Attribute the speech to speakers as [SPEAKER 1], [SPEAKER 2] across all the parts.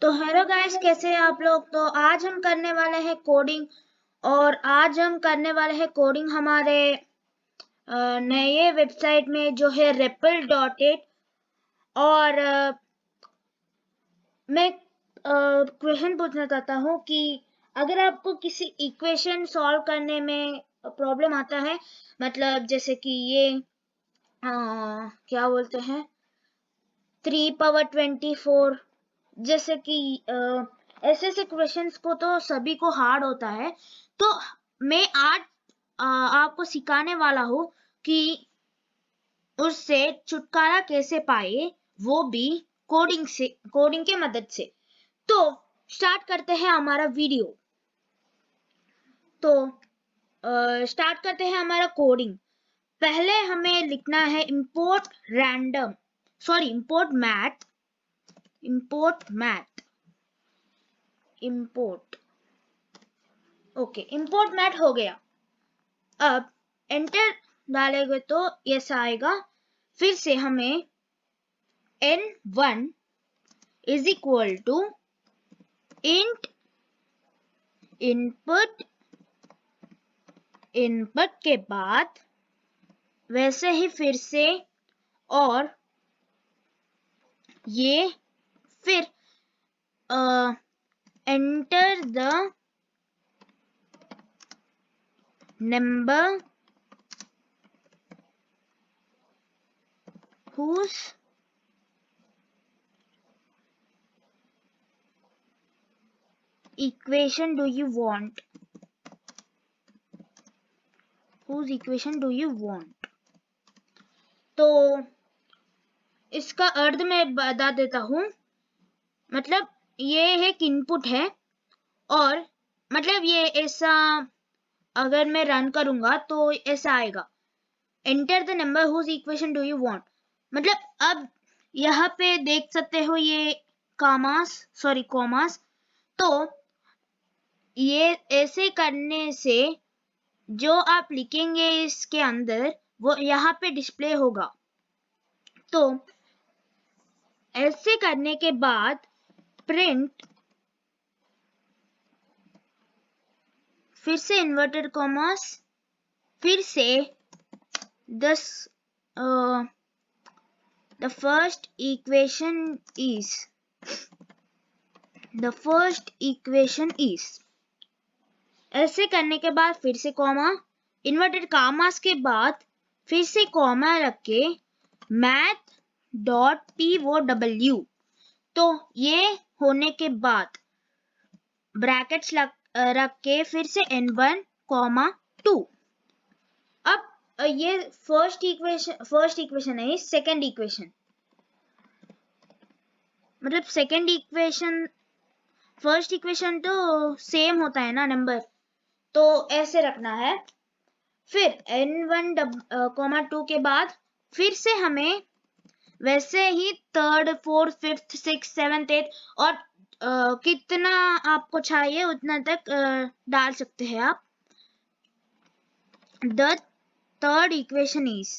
[SPEAKER 1] तो hello guys, कैसे हैं आप लोग। तो आज हम करने वाले हैं कोडिंग, और आज हम करने वाले हैं कोडिंग हमारे नए वेबसाइट में जो है REPL.it। और मैं क्वेश्चन पूछना चाहता हूँ कि अगर आपको किसी इक्वेशन सॉल्व करने में प्रॉब्लम आता है, मतलब जैसे कि ये क्या बोलते हैं 3 पावर 24, जैसे कि ऐसे ऐसे क्वेश्चंस को तो सभी को हार्ड होता है। तो मैं आज आपको सिखाने वाला हूँ कि उससे छुटकारा कैसे पाए, वो भी कोडिंग के मदद से। तो स्टार्ट करते हैं हमारा वीडियो। तो स्टार्ट करते हैं हमारा कोडिंग। पहले हमें लिखना है import import math हो गया। अब एंटर डालेंगे तो ऐसा आएगा। फिर से हमें n1 is equal to int input के बाद वैसे ही फिर से, और ये फिर enter the number whose equation do you want, तो इसका अर्थ मैं बता देता हूँ। मतलब ये एक इनपुट है, और मतलब ये ऐसा अगर मैं रन करूंगा तो ऐसा आएगा enter the number whose equation do you want. मतलब अब यहाँ पे देख सकते हो ये कॉमास। तो ये ऐसे करने से जो आप लिखेंगे इसके अंदर वो यहाँ पे डिस्प्ले होगा। तो ऐसे करने के बाद प्रिंट, फिर से इन्वर्टेड कॉमास, फिर से the first equation is ऐसे करने के बाद फिर से कॉमा, इन्वर्टेड कॉमास के बाद फिर से कॉमा रख के math.py। तो ये होने के बाद ब्रैकेट्स रख के फिर से n1, 2। अब ये फर्स्ट इक्वेशन है, सेकंड इक्वेशन मतलब सेकंड इक्वेशन फर्स्ट इक्वेशन तो सेम होता है ना नंबर, तो ऐसे रखना है। फिर n1, 2 के बाद फिर से हमें वैसे ही third, fourth, fifth, six, seventh, eighth और कितना आपको चाहिए उतना तक डाल सकते हैं आप। The third equation is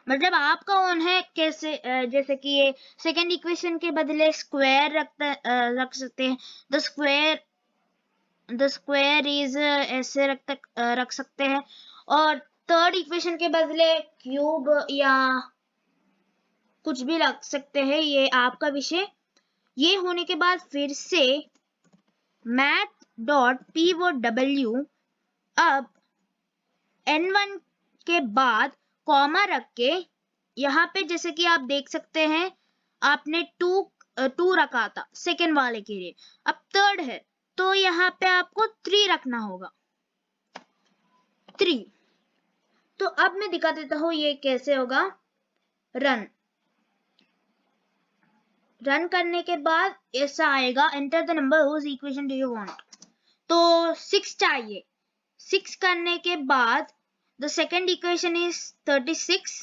[SPEAKER 1] मतलब आपका ऑन है कैसे, जैसे कि ये सेकंड इक्वेशन के बदले स्क्वायर रख सकते हैं। द स्क्वायर इज ऐसे रख सकते हैं, और थर्ड इक्वेशन के बदले क्यूब या कुछ भी रख सकते हैं, ये आपका विषय। ये होने के बाद फिर से math.py। अब n1 के बाद कॉमा रख के यहाँ पे जैसे कि आप देख सकते हैं आपने 2 रखा था सेकेंड वाले के लिए, अब थर्ड है तो यहाँ पे आपको 3 रखना होगा, 3। तो अब मैं दिखा देता हूँ ये कैसे होगा। रन करने के बाद ऐसा आएगा enter the number whose equation do you want. तो 6 चाहिए। 6 करने के बाद the second equation is 36,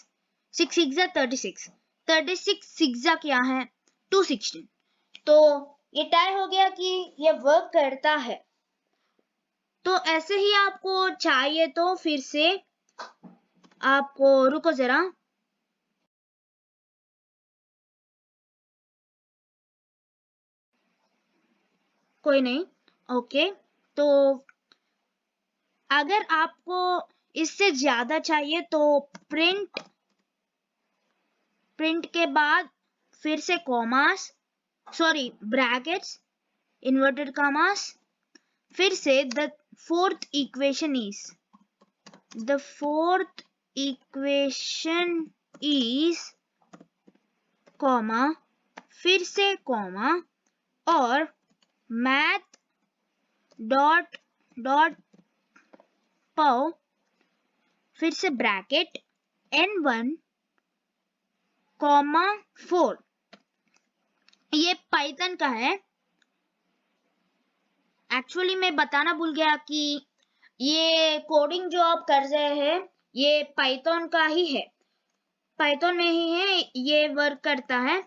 [SPEAKER 1] 6 6 36, 36 6 क्या है 216। तो ये तय हो गया कि ये वर्क करता है। तो ऐसे ही आपको चाहिए तो फिर से आपको रुको जरा, कोई नहीं। ओके, तो अगर आपको इससे ज्यादा चाहिए तो प्रिंट के बाद फिर से commas, sorry brackets, inverted commas, फिर से the fourth equation is comma, फिर से कॉमा, और मैथ डॉट डॉट पाओ, फिर से ब्रैकेट n1 कॉमा 4। ये पाइथन का है। एक्चुअली मैं बताना भूल गया कि ये कोडिंग जो आप कर रहे हैं ये पाइथन का ही है, पाइथन में ही है, ये वर्क करता है।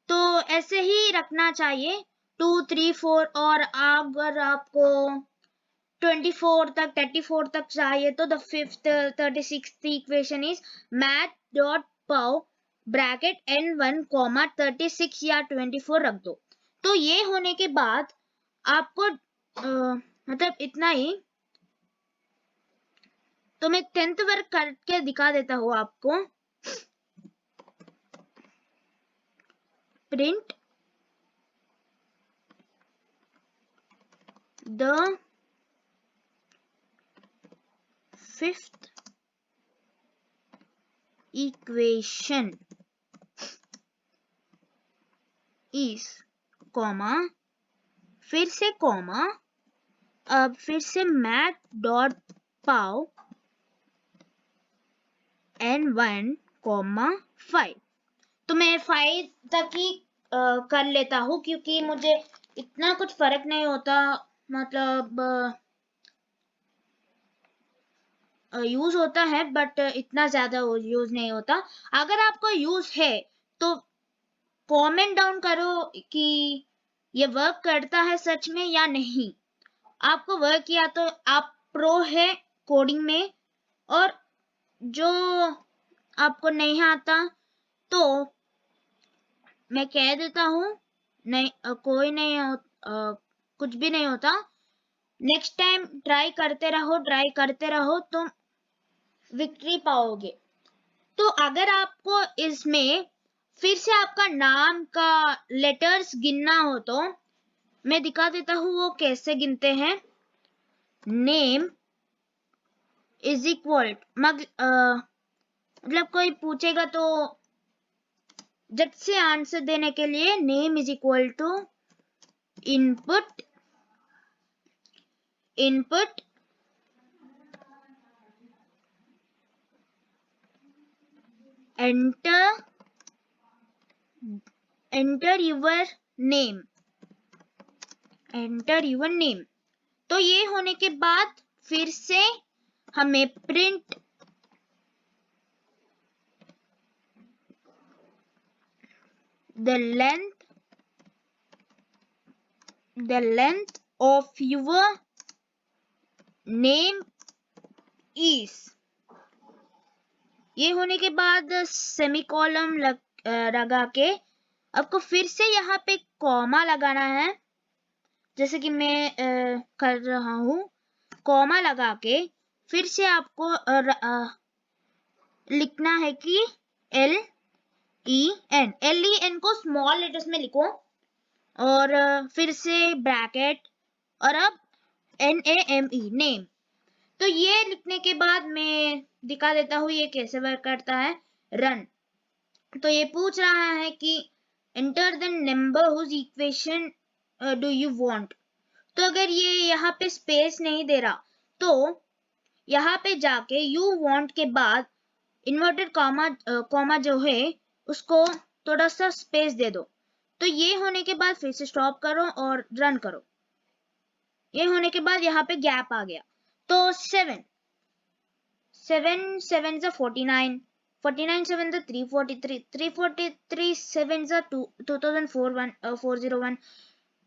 [SPEAKER 1] तो ऐसे ही रखना चाहिए 2 3 4, और अगर आपको 24 तक 34 तक चाहिए तो the fifth 36th equation is math dot पाओ ब्रैकेट n1 कॉमा 36 या 24 रख दो। तो ये होने के बाद आपको मतलब इतना ही। तो मैं 10th वर्क करके दिखा देता हूँ आपको। Print the fifth equation is comma, फिर से कॉमा, अब फिर से मैथ डॉट पाओ n1 कॉमा 5। तो मैं 5 तक ही कर लेता हूँ क्योंकि मुझे इतना कुछ फर्क नहीं होता, मतलब यूज होता है बट इतना ज्यादा यूज नहीं होता। अगर आपको यूज है तो कमेंट डाउन करो कि ये वर्क करता है सच में या नहीं। आपको वर्क किया तो आप प्रो है कोडिंग में, और जो आपको नहीं आता तो मैं कह देता हूँ नहीं, कोई नहीं कुछ भी नहीं होता। नेक्स्ट टाइम ट्राई करते रहो तुम विक्ट्री पाओगे। तो अगर आपको इसमें फिर से आपका नाम का लेटर्स गिनना हो तो मैं दिखा देता हूँ वो कैसे गिनते हैं। नेम इज इक्वल, मतलब कोई पूछेगा तो झट से आंसर देने के लिए name is equal to input enter your name. तो ये होने के बाद फिर से हमें print the length of your name is, ये होने के बाद सेमीकोलन लगा के आपको फिर से यहाँ पे कॉमा लगाना है, जैसे कि मैं कर रहा हूँ। कॉमा लगा के फिर से आपको लिखना है कि LEN को स्मॉल लेटर्स में लिखो, और फिर से ब्रैकेट, और अब NAME नेम। तो ये लिखने के बाद मैं दिखा देता हूँ ये कैसे वर्क करता है। रन। तो ये पूछ रहा है कि enter the number whose equation do you want. तो अगर ये यहाँ पे स्पेस नहीं दे रहा तो यहाँ पे जाके यू वांट के बाद इन्वर्टेड कॉमा जो है उसको थोड़ा सा स्पेस दे दो। तो ये होने के बाद फिर से स्टॉप करो और रन करो। ये होने के बाद यहाँ पे गैप आ गया। तो 7 7 is 49, 49 7 is 343, 343 7 is 2001, 401,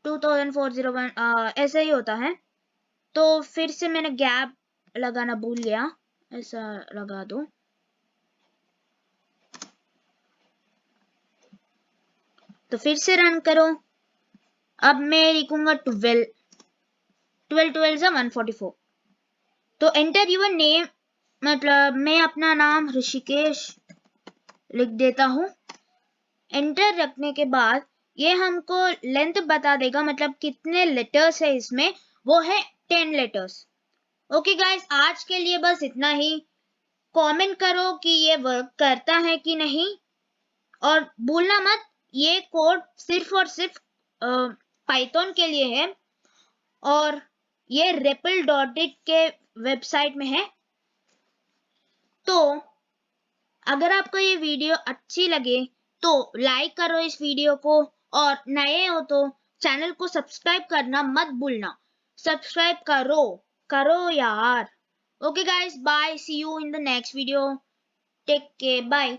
[SPEAKER 1] 2401, ऐसा ही होता है। तो फिर से मैंने गैप लगाना भूल गया, ऐसा लगा दो। तो फिर से रन करो। अब मैं लिखूंगा 12, 12 से 144। तो एंटर यूर नेम, मतलब मैं अपना नाम ऋषिकेश लिख देता हूँ। एंटर रखने के बाद ये हमको लेंथ बता देगा, मतलब कितने लेटर्स है इसमें, वो है 10 लेटर्स। ओके गाइस, आज के लिए बस इतना ही। कमेंट करो कि ये वर्क करता है कि नहीं, और भूलना मत ये कोड सिर्फ और सिर्फ पाइथन के लिए है, और ये repl.it के वेबसाइट में है। तो अगर आपको ये वीडियो अच्छी लगे तो लाइक करो इस वीडियो को, और नए हो तो चैनल को सब्सक्राइब करना मत भूलना। सब्सक्राइब करो करो यार। Okay guys, bye, see you in the next video, take care, bye.